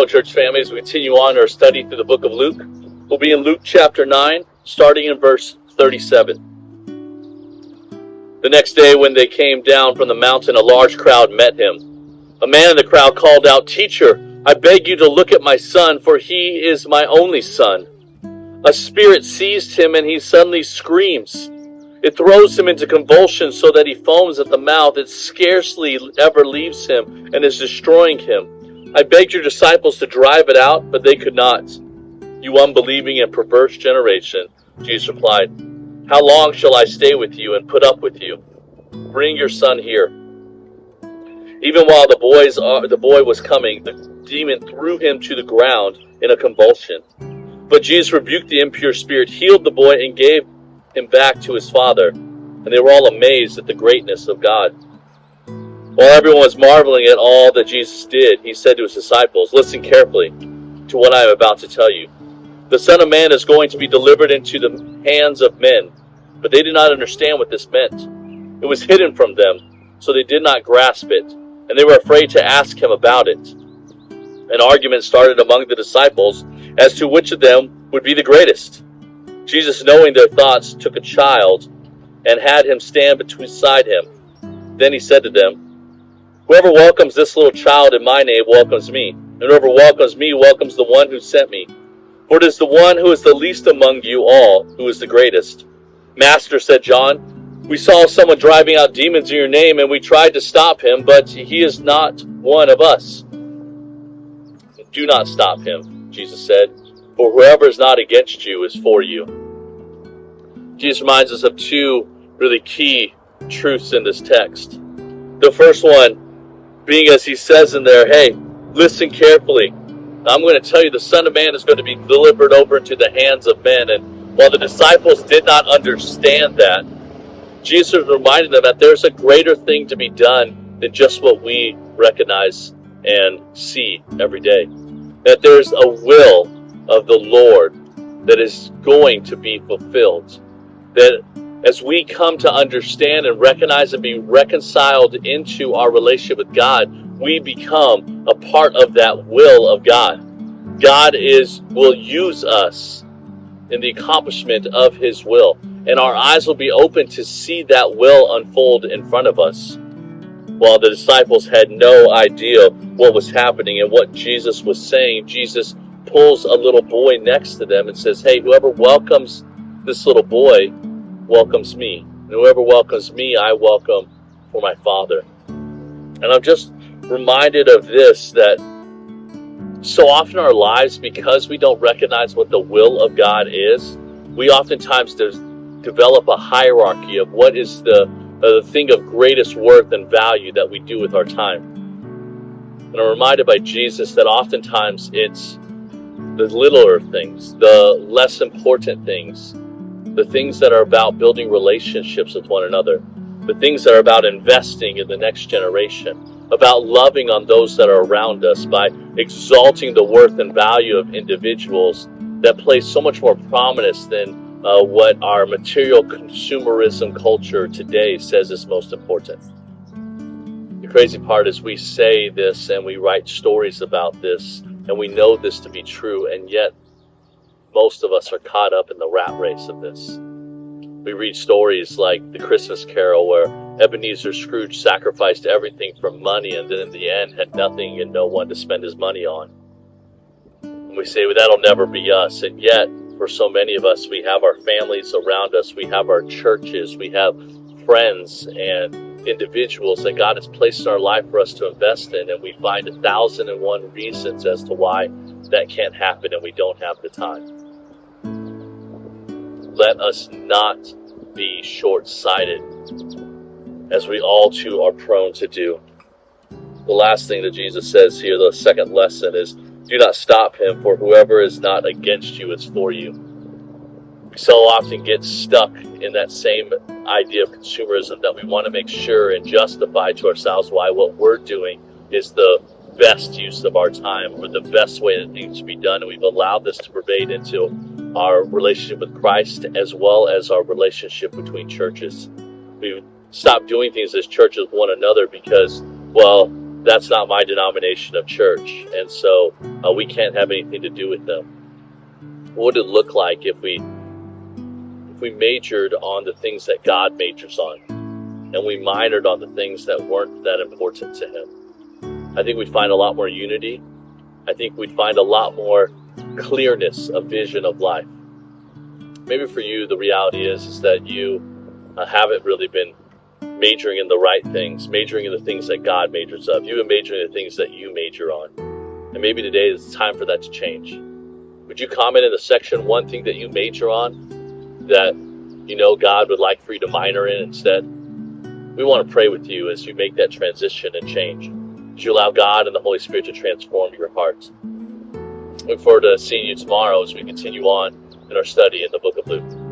Hello, church families. We continue on our study through the book of Luke. We'll be in Luke chapter 9, starting in verse 37. The next day when they came down from the mountain, a large crowd met him. A man in the crowd called out, "Teacher, I beg you to look at my son, for he is my only son. A spirit seized him and he suddenly screams. It throws him into convulsions so that he foams at the mouth. It scarcely ever leaves him and is destroying him. I begged your disciples to drive it out, but they could not." "You unbelieving and perverse generation," Jesus replied, "how long shall I stay with you and put up with you? Bring your son here." Even while the boy was coming, the demon threw him to the ground in a convulsion. But Jesus rebuked the impure spirit, healed the boy, and gave him back to his father. And they were all amazed at the greatness of God. While everyone was marveling at all that Jesus did, he said to his disciples, "Listen carefully to what I am about to tell you. The Son of Man is going to be delivered into the hands of men." But they did not understand what this meant. It was hidden from them, so they did not grasp it, and they were afraid to ask him about it. An argument started among the disciples as to which of them would be the greatest. Jesus, knowing their thoughts, took a child and had him stand beside him. Then he said to them, "Whoever welcomes this little child in my name welcomes me, and whoever welcomes me welcomes the one who sent me. For it is the one who is the least among you all who is the greatest." "Master," said John, "we saw someone driving out demons in your name, and we tried to stop him, but he is not one of us." "Do not stop him," Jesus said, "for whoever is not against you is for you." Jesus reminds us of two really key truths in this text. The first one being, as he says in there, hey, listen carefully. I'm going to tell you the Son of Man is going to be delivered over into the hands of men. And while the disciples did not understand that, Jesus reminded them that there's a greater thing to be done than just what we recognize and see every day. That there's a will of the Lord that is going to be fulfilled. That as we come to understand and recognize and be reconciled into our relationship with God, we become a part of that will of God. God will use us in the accomplishment of His will, and our eyes will be open to see that will unfold in front of us. While the disciples had no idea what was happening and what Jesus was saying, Jesus pulls a little boy next to them and says, "Hey, whoever welcomes this little boy welcomes me. And whoever welcomes me, I welcome for my Father." And I'm just reminded of this, that so often in our lives, because we don't recognize what the will of God is, we oftentimes develop a hierarchy of what is the thing of greatest worth and value that we do with our time. And I'm reminded by Jesus that oftentimes it's the littler things, the less important things, the things that are about building relationships with one another, the things that are about investing in the next generation, about loving on those that are around us by exalting the worth and value of individuals, that place so much more prominence than what our material consumerism culture today says is most important. The crazy part is we say this and we write stories about this and we know this to be true, and yet most of us are caught up in the rat race of this. We read stories like The Christmas Carol, where Ebenezer Scrooge sacrificed everything for money and then in the end had nothing and no one to spend his money on. And we say, well, that'll never be us. And yet, for so many of us, we have our families around us, we have our churches, we have friends and individuals that God has placed in our life for us to invest in, and we find 1,001 reasons as to why that can't happen and we don't have the time. Let us not be short-sighted, as we all too are prone to do. The last thing that Jesus says here, the second lesson, is do not stop him, for whoever is not against you is for you. We so often get stuck in that same idea of consumerism that we want to make sure and justify to ourselves why what we're doing is the best use of our time or the best way that things should be done. And we've allowed this to pervade into our relationship with Christ as well as our relationship between churches. We've stopped doing things as churches with one another because, well, that's not my denomination of church, and so we can't have anything to do with them. What would it look like if we majored on the things that God majors on, and we minored on the things that weren't that important to him? I think we'd find a lot more unity. I think we'd find a lot more clearness of vision of life. Maybe for you, the reality is that you haven't really been majoring in the right things, majoring in the things that God majors of. You've been majoring in the things that you major on. And maybe today is time for that to change. Would you comment in the section one thing that you major on that you know God would like for you to minor in instead? We want to pray with you as you make that transition and change, as you allow God and the Holy Spirit to transform your heart. Look forward to seeing you tomorrow as we continue on in our study in the book of Luke.